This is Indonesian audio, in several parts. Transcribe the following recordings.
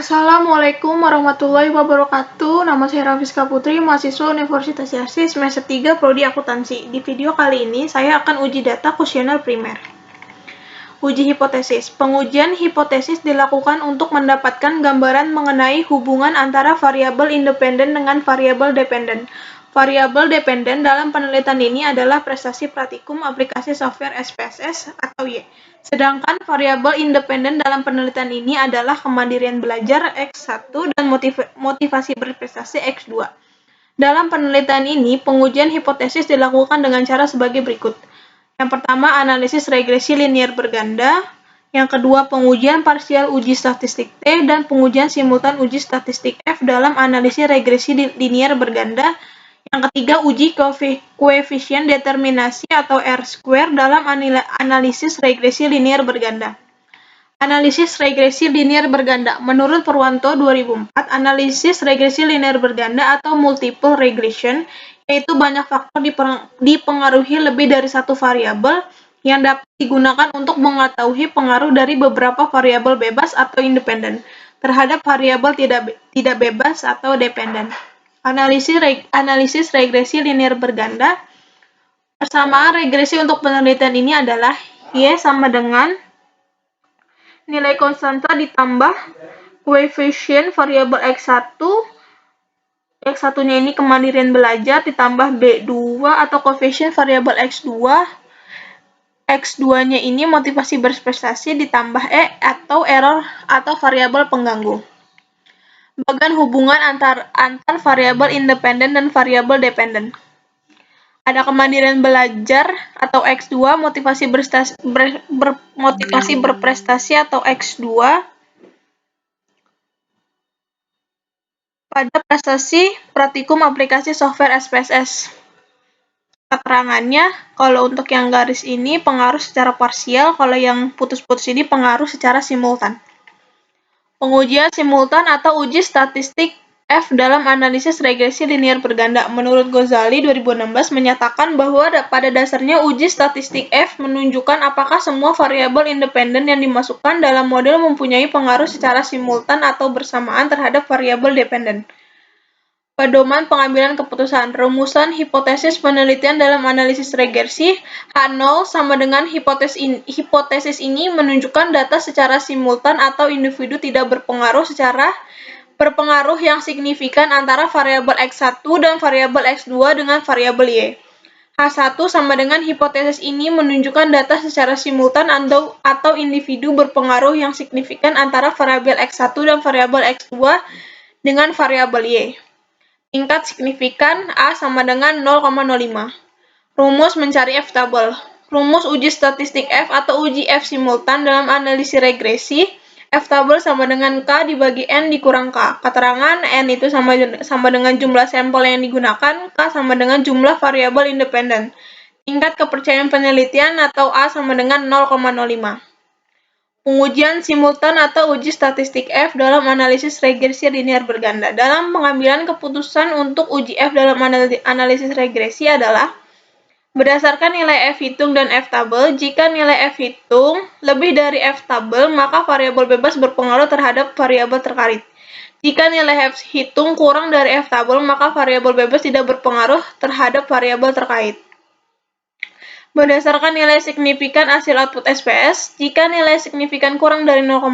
Assalamualaikum warahmatullahi wabarakatuh. Nama saya Rafiska Putri, mahasiswa Universitas Yarsi semester 3 Prodi Akuntansi. Di video kali ini, saya akan uji data kuesioner primer. Uji hipotesis. Pengujian hipotesis dilakukan untuk mendapatkan gambaran mengenai hubungan antara variabel independen dengan variabel dependen. Variabel dependen dalam penelitian ini adalah prestasi praktikum aplikasi software SPSS atau Y. Sedangkan variabel independen dalam penelitian ini adalah kemandirian belajar X1 dan motivasi berprestasi X2. Dalam penelitian ini, pengujian hipotesis dilakukan dengan cara sebagai berikut. Yang pertama, analisis regresi linier berganda. Yang kedua, pengujian parsial uji statistik T dan pengujian simultan uji statistik F dalam analisis regresi linier berganda. Yang ketiga, uji koefisien determinasi atau R-square dalam analisis regresi linier berganda. Analisis regresi linier berganda. Menurut Purwanto 2004, analisis regresi linier berganda atau multiple regression yaitu banyak faktor dipengaruhi lebih dari satu variabel yang dapat digunakan untuk mengetahui pengaruh dari beberapa variabel bebas atau independen terhadap variabel tidak bebas atau dependen. Analisis regresi linier berganda. Persamaan regresi untuk penelitian ini adalah Y sama dengan nilai konstanta ditambah koefisien variabel X1. X1-nya ini kemandirian belajar ditambah B2 atau koefisien variabel X2. X2-nya ini motivasi berprestasi ditambah E atau error atau variabel pengganggu. Bagian hubungan antar variabel independen dan variabel dependen. Ada kemandirian belajar atau X2, motivasi berprestasi atau X2. Pada prestasi praktikum aplikasi software SPSS. Keterangannya, kalau untuk yang garis ini pengaruh secara parsial, kalau yang putus-putus ini pengaruh secara simultan. Pengujian simultan atau uji statistik F dalam analisis regresi linier berganda. Menurut Ghazali 2016 menyatakan bahwa pada dasarnya uji statistik F menunjukkan apakah semua variabel independen yang dimasukkan dalam model mempunyai pengaruh secara simultan atau bersamaan terhadap variabel dependen. Pedoman pengambilan keputusan. Rumusan hipotesis penelitian dalam analisis regresi. H0 sama dengan hipotesis ini menunjukkan data secara simultan atau individu tidak berpengaruh yang signifikan antara variabel X1 dan variabel X2 dengan variabel Y. H1 sama dengan hipotesis ini menunjukkan data secara simultan atau individu berpengaruh yang signifikan antara variabel X1 dan variabel X2 dengan variabel Y. Tingkat signifikan A sama dengan 0,05. Rumus mencari F-tabel. Rumus uji statistik F atau uji F simultan dalam analisis regresi. F-tabel sama dengan K dibagi N dikurang K. Keterangan N itu sama dengan jumlah sampel yang digunakan, K sama dengan jumlah variabel independen. Tingkat kepercayaan penelitian atau A sama dengan 0,05. Pengujian simultan atau uji statistik F dalam analisis regresi linier berganda. Dalam pengambilan keputusan untuk uji F dalam analisis regresi adalah berdasarkan nilai F hitung dan F tabel. Jika nilai F hitung lebih dari F tabel, maka variabel bebas berpengaruh terhadap variabel terkait. Jika nilai F hitung kurang dari F tabel, maka variabel bebas tidak berpengaruh terhadap variabel terkait. Berdasarkan nilai signifikan hasil output SPS, jika nilai signifikan kurang dari 0,05,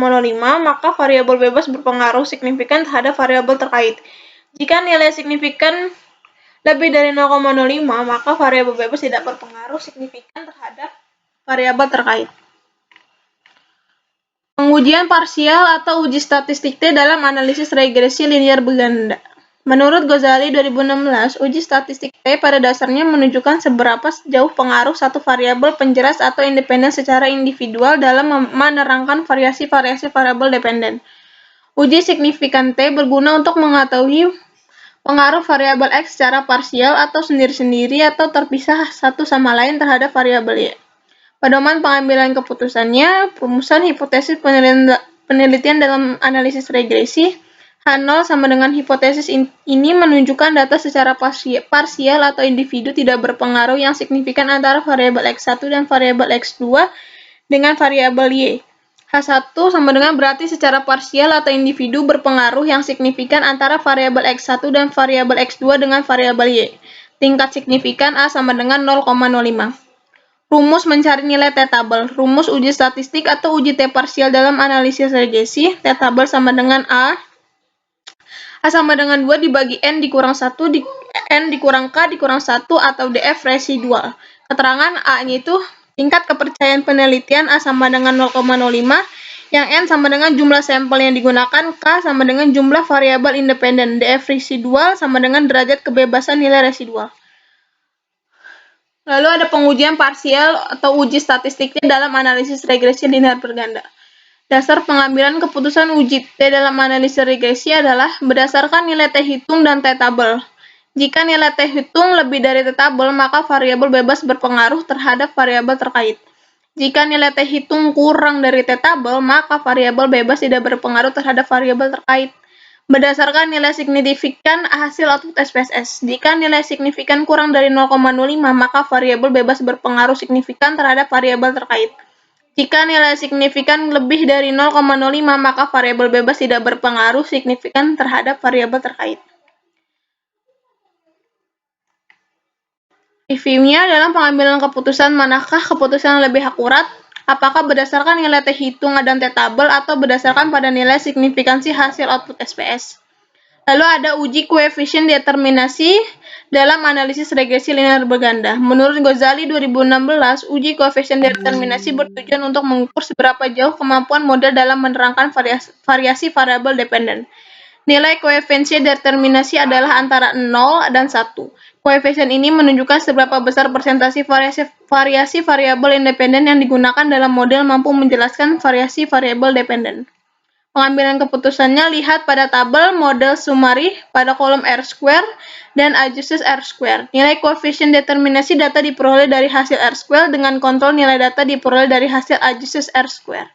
maka variabel bebas berpengaruh signifikan terhadap variabel terkait. Jika nilai signifikan lebih dari 0,05, maka variabel bebas tidak berpengaruh signifikan terhadap variabel terkait. Pengujian parsial atau uji statistik T dalam analisis regresi linier berganda. Menurut Ghazali 2016, uji statistik T pada dasarnya menunjukkan seberapa jauh pengaruh satu variabel penjelas atau independen secara individual dalam menerangkan variasi-variasi variabel dependen. Uji signifikan T berguna untuk mengetahui pengaruh variabel X secara parsial atau sendiri-sendiri atau terpisah satu sama lain terhadap variabel Y. Pedoman pengambilan keputusannya, rumusan hipotesis penelitian dalam analisis regresi. H0 sama dengan hipotesis ini menunjukkan data secara parsial atau individu tidak berpengaruh yang signifikan antara variabel X1 dan variabel X2 dengan variabel Y. H1 sama dengan berarti secara parsial atau individu berpengaruh yang signifikan antara variabel X1 dan variabel X2 dengan variabel Y. Tingkat signifikan A sama dengan 0,05. Rumus mencari nilai T-tabel. Rumus uji statistik atau uji T parsial dalam analisis regresi. T-tabel sama dengan A sama dengan 2 dibagi N dikurang 1, N dikurang K dikurang 1 atau DF residual. Keterangan A-nya itu tingkat kepercayaan penelitian A sama dengan 0,05, yang N sama dengan jumlah sampel yang digunakan, K sama dengan jumlah variabel independen, DF residual sama dengan derajat kebebasan nilai residual. Lalu ada pengujian parsial atau uji statistiknya dalam analisis regresi linear berganda. Dasar pengambilan keputusan uji T dalam analisis regresi adalah berdasarkan nilai T hitung dan T-tabel. Jika nilai T hitung lebih dari T-tabel, maka variabel bebas berpengaruh terhadap variabel terkait. Jika nilai T hitung kurang dari T-tabel, maka variabel bebas tidak berpengaruh terhadap variabel terkait. Berdasarkan nilai signifikan hasil output SPSS. Jika nilai signifikan kurang dari 0,05, maka variabel bebas berpengaruh signifikan terhadap variabel terkait. Jika nilai signifikan lebih dari 0,05, maka variabel bebas tidak berpengaruh signifikan terhadap variabel terkait. Reviewnya dalam pengambilan keputusan, manakah keputusan yang lebih akurat? Apakah berdasarkan nilai T hitung dan T-tabel atau berdasarkan pada nilai signifikansi hasil output SPS? Lalu ada uji koefisien determinasi dalam analisis regresi linear berganda. Menurut Ghazali 2016, uji koefisien determinasi bertujuan untuk mengukur seberapa jauh kemampuan model dalam menerangkan variasi variabel dependen. Nilai koefisien determinasi adalah antara 0 dan 1. Koefisien ini menunjukkan seberapa besar persentase variasi variabel independen yang digunakan dalam model mampu menjelaskan variasi variabel dependen. Pengambilan keputusannya lihat pada tabel model summary pada kolom R-square dan adjusted R-square. Nilai koefisien determinasi data diperoleh dari hasil R-square dengan kontrol nilai data diperoleh dari hasil adjusted R-square.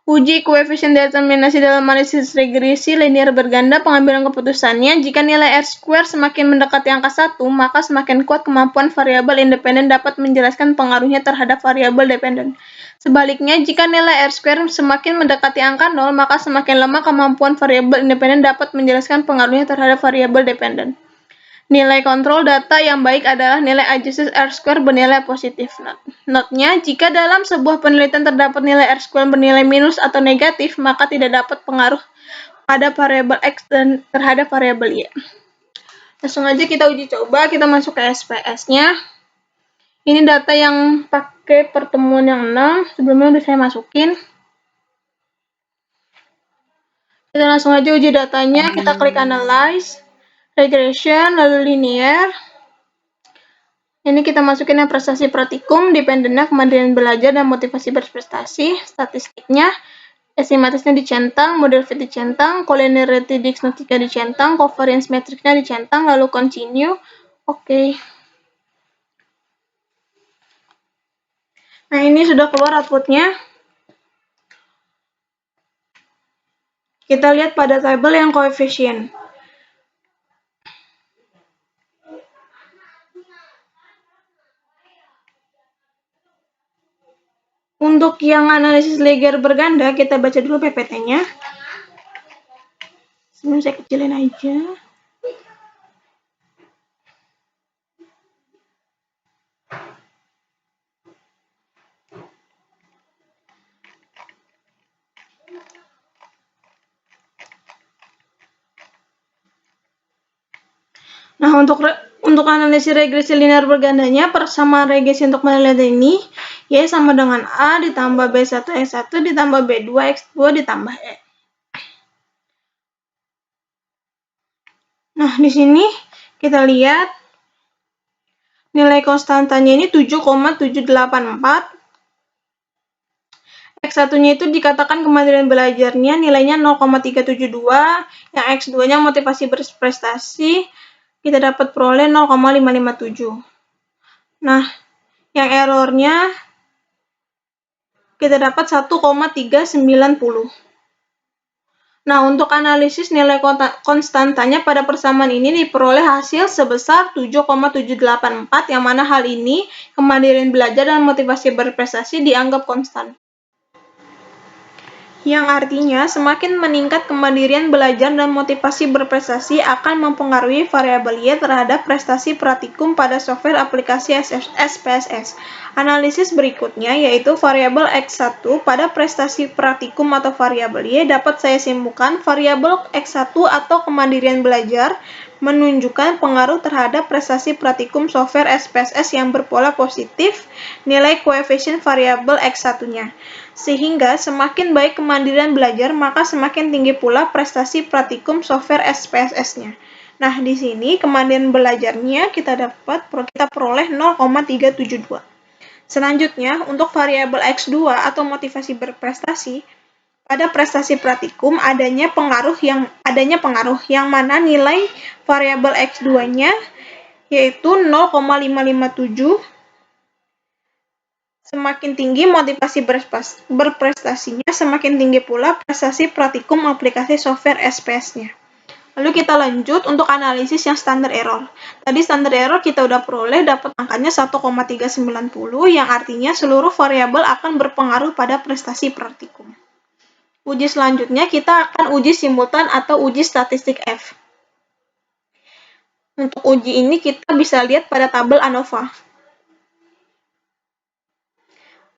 Uji koefisien determinasi dalam analisis regresi linear berganda. Pengambilan keputusannya, jika nilai R-square semakin mendekati angka 1, maka semakin kuat kemampuan variabel independen dapat menjelaskan pengaruhnya terhadap variabel dependen. Sebaliknya, jika nilai R-square semakin mendekati angka 0, maka semakin lemah kemampuan variabel independen dapat menjelaskan pengaruhnya terhadap variabel dependen. Nilai kontrol data yang baik adalah nilai adjusted R-square bernilai positif. Notnya, jika dalam sebuah penelitian terdapat nilai R-square bernilai minus atau negatif, maka tidak dapat pengaruh pada variabel X dan terhadap variabel Y. Langsung aja kita uji coba, kita masuk ke SPS-nya. Ini data yang pakai pertemuan yang 6, sebelumnya udah saya masukin. Kita langsung aja uji datanya, kita klik analyze, regression, lalu linear. Ini kita masukin yang prestasi praktikum, dependennya kemandirian belajar dan motivasi berprestasi, statistiknya, estimatisnya dicentang, model fit dicentang, collinearity diagnostika dicentang, covariance matrixnya dicentang, lalu continue. Oke. Nah, ini sudah keluar outputnya. Kita lihat pada tabel yang koefisien. Untuk yang analisis linear berganda, kita baca dulu PPT-nya. Sebelum saya kecilin aja. Nah, untuk analisis regresi linear bergandanya, persamaan regresi untuk penelitian ini Y sama dengan A ditambah B1X1 ditambah B2X2 ditambah E. Nah, di sini kita lihat nilai konstantanya ini 7,784. X1-nya itu dikatakan kemandirian belajarnya nilainya 0,372, yang X2-nya motivasi berprestasi kita dapat peroleh 0,557. Nah, yang errornya kita dapat 1,390. Nah, untuk analisis nilai konstantanya pada persamaan ini diperoleh hasil sebesar 7,784, yang mana hal ini kemandirian belajar dan motivasi berprestasi dianggap konstan. yang artinya semakin meningkat kemandirian belajar dan motivasi berprestasi akan mempengaruhi variabel Y terhadap prestasi praktikum pada software aplikasi SPSS. Analisis berikutnya yaitu variabel X1 pada prestasi praktikum atau variabel Y dapat saya simpulkan variabel X1 atau kemandirian belajar menunjukkan pengaruh terhadap prestasi praktikum software SPSS yang berpola positif nilai koefisien variabel X1-nya. Sehingga semakin baik kemandirian belajar, maka semakin tinggi pula prestasi praktikum software SPSS-nya. Nah, di sini kemandirian belajarnya kita peroleh 0,372. Selanjutnya, untuk variabel X2 atau motivasi berprestasi, pada prestasi praktikum adanya pengaruh yang mana nilai variabel X2-nya yaitu 0,557. Semakin tinggi motivasi berprestasinya, semakin tinggi pula prestasi praktikum aplikasi software SPS-nya. Lalu kita lanjut untuk analisis yang standar error. Tadi standar error kita udah peroleh dapat angkanya 1,390 yang artinya seluruh variabel akan berpengaruh pada prestasi praktikum. Uji selanjutnya kita akan uji simultan atau uji statistik F. Untuk uji ini kita bisa lihat pada tabel ANOVA.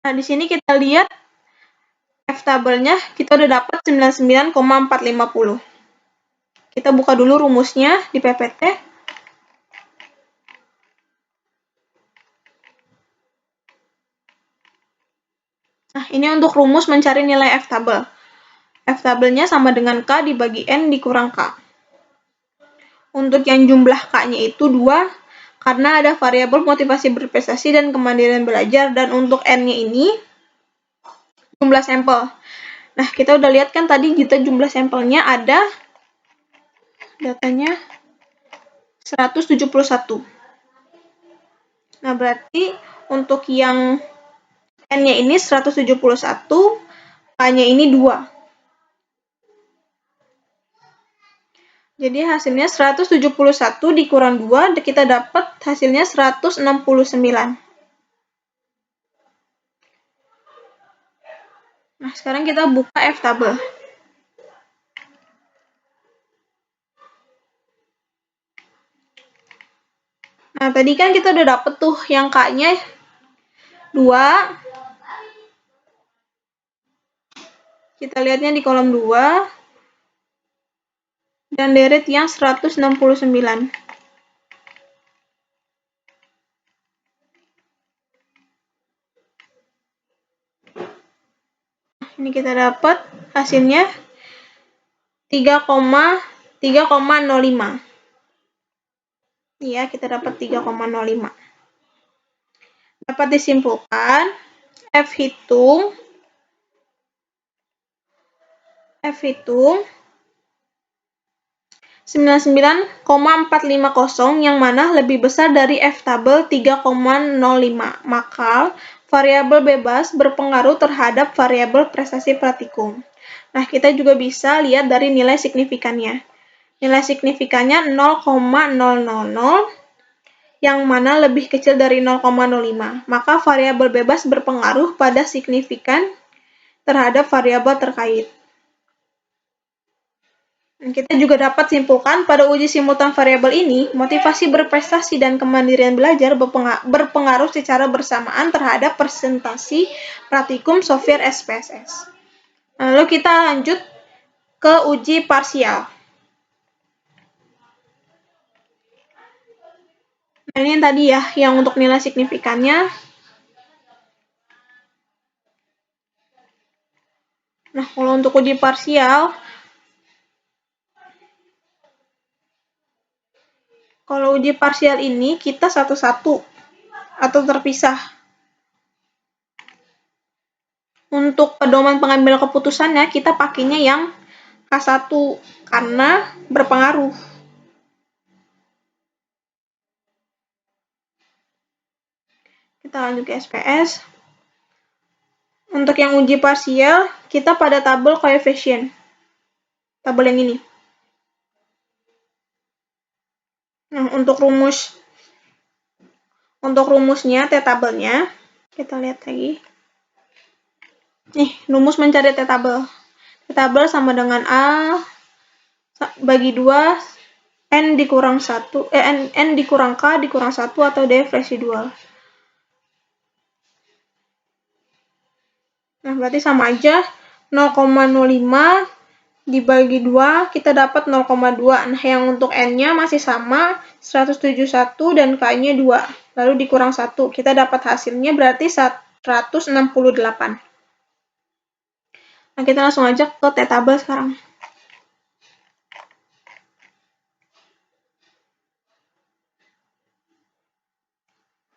Nah, di sini kita lihat F tabelnya, kita udah dapat 99,450. Kita buka dulu rumusnya di PPT. Nah, ini untuk rumus mencari nilai F tabel. F tabelnya sama dengan K dibagi N dikurang K. Untuk yang jumlah K-nya itu 2, karena ada variabel motivasi berprestasi dan kemandirian belajar, dan untuk N-nya ini jumlah sampel. Nah, kita udah lihat kan tadi jumlah sampelnya ada datanya 171. Nah, berarti untuk yang N-nya ini 171, K-nya ini 2. Jadi hasilnya 171 dikurang 2, kita dapat hasilnya 169. Nah, sekarang kita buka F tabel. Nah, tadi kan kita udah dapet tuh yang K-nya 2. Kita lihatnya di kolom 2. Dan deret yang 169. Ini kita dapat hasilnya 3,05. Iya, kita dapat 3,05. Dapat disimpulkan F hitung 99,450 yang mana lebih besar dari F tabel 3,05. Maka variabel bebas berpengaruh terhadap variabel prestasi praktikum. Nah, kita juga bisa lihat dari nilai signifikannya. Nilai signifikannya 0,000 yang mana lebih kecil dari 0,05. Maka variabel bebas berpengaruh pada signifikan terhadap variabel terkait. Kita juga dapat simpulkan pada uji simultan variabel ini, motivasi berprestasi dan kemandirian belajar berpengaruh secara bersamaan terhadap presentasi praktikum software SPSS. Lalu kita lanjut ke uji parsial. Nah, ini yang tadi ya, yang untuk nilai signifikannya. Nah, kalau untuk uji parsial, kalau uji parsial ini kita satu-satu atau terpisah. Untuk pedoman pengambilan keputusannya kita pakainya yang K1 karena berpengaruh. Kita lanjut ke SPS. Untuk yang uji parsial, kita pada tabel koefisien. Tabel yang ini. Nah, untuk rumusnya, T-tabelnya, kita lihat lagi. Nih, rumus mencari T-tabel. Tabel sama dengan A bagi 2 N dikurang 1, N dikurang K dikurang 1 atau DF residual. Nah, berarti sama aja 0,05 dibagi 2, kita dapat 0,2. Nah, yang untuk N-nya masih sama, 171 dan K-nya 2. Lalu dikurang 1, kita dapat hasilnya berarti 168. Nah, kita langsung aja ke T-tabel sekarang.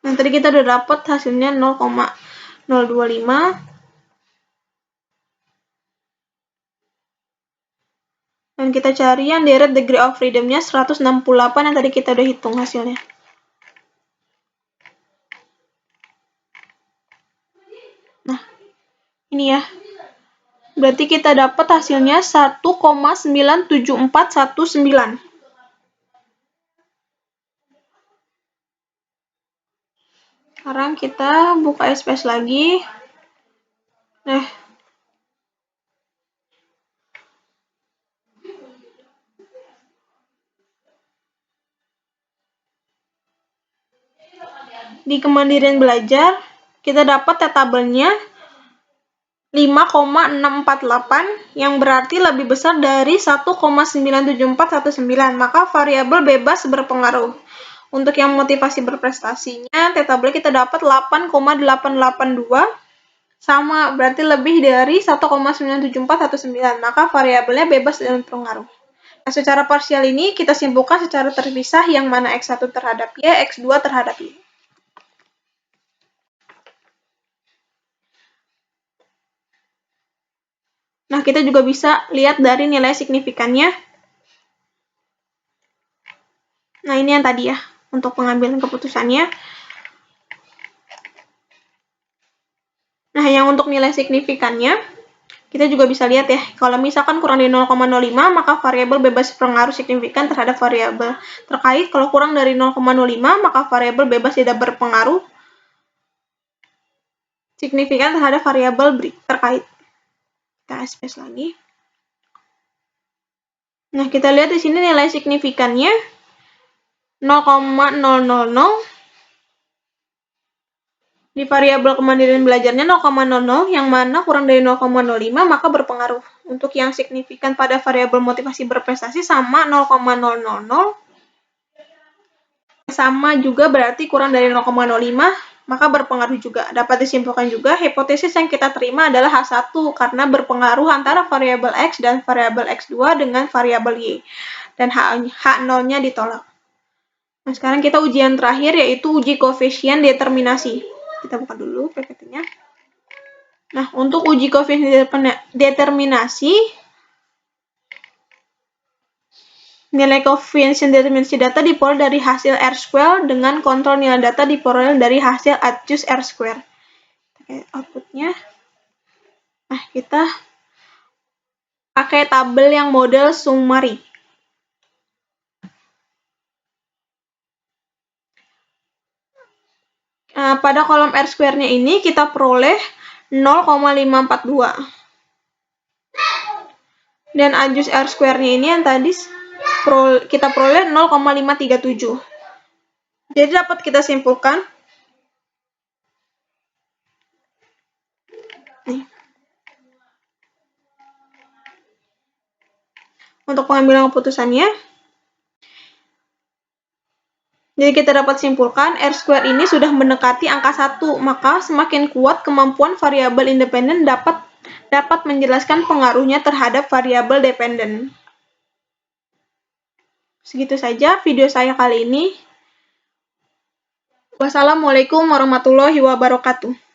Nah, tadi kita udah dapat hasilnya 0,025. Dan kita cari yang direct degree of freedom-nya 168 yang tadi kita udah hitung hasilnya. Nah, ini ya. Berarti kita dapat hasilnya 1,97419. Sekarang kita buka SPS lagi. Nah, di kemandirian belajar, kita dapat tabelnya 5,648 yang berarti lebih besar dari 1,97419, maka variabel bebas berpengaruh. Untuk yang motivasi berprestasinya, tabel kita dapat 8,882 sama berarti lebih dari 1,97419, maka variabelnya bebas dan berpengaruh. Nah, secara parsial ini kita simpulkan secara terpisah yang mana X1 terhadap Y, X2 terhadap Y. Nah, kita juga bisa lihat dari nilai signifikannya. Nah, ini yang tadi ya, untuk pengambilan keputusannya. Nah, yang untuk nilai signifikannya, kita juga bisa lihat ya, kalau misalkan kurang dari 0,05, maka variabel bebas berpengaruh signifikan terhadap variabel terkait. Kalau kurang dari 0,05, maka variabel bebas tidak berpengaruh signifikan terhadap variabel terkait. Kita SPS lagi. Nah, kita lihat di sini nilai signifikannya 0,000. Di variabel kemandirian belajarnya 0,00, yang mana kurang dari 0,05 maka berpengaruh. Untuk yang signifikan pada variabel motivasi berprestasi sama 0,000. Sama juga berarti kurang dari 0,05 maka berpengaruh juga. Dapat disimpulkan juga hipotesis yang kita terima adalah H1 karena berpengaruh antara variabel X dan variabel X2 dengan variabel Y. Dan H0-nya ditolak. Nah, sekarang kita ujian terakhir yaitu uji koefisien determinasi. Kita buka dulu PPT-nya. Nah, untuk uji koefisien determinasi, nilai koefisien determinasi data diperoleh dari hasil R-square dengan kontrol nilai data diperoleh dari hasil adjust R-square. Outputnya. Nah, kita pakai tabel yang model summary. Nah, pada kolom R-square-nya ini kita peroleh 0,542. Dan adjust R-square-nya ini yang tadi kita peroleh 0,537. Jadi dapat kita simpulkan. Nih. Untuk pengambilan keputusannya, jadi kita dapat simpulkan R-square ini sudah mendekati angka 1, maka semakin kuat kemampuan variabel independen dapat menjelaskan pengaruhnya terhadap variabel dependen. Segitu saja video saya kali ini. Wassalamualaikum warahmatullahi wabarakatuh.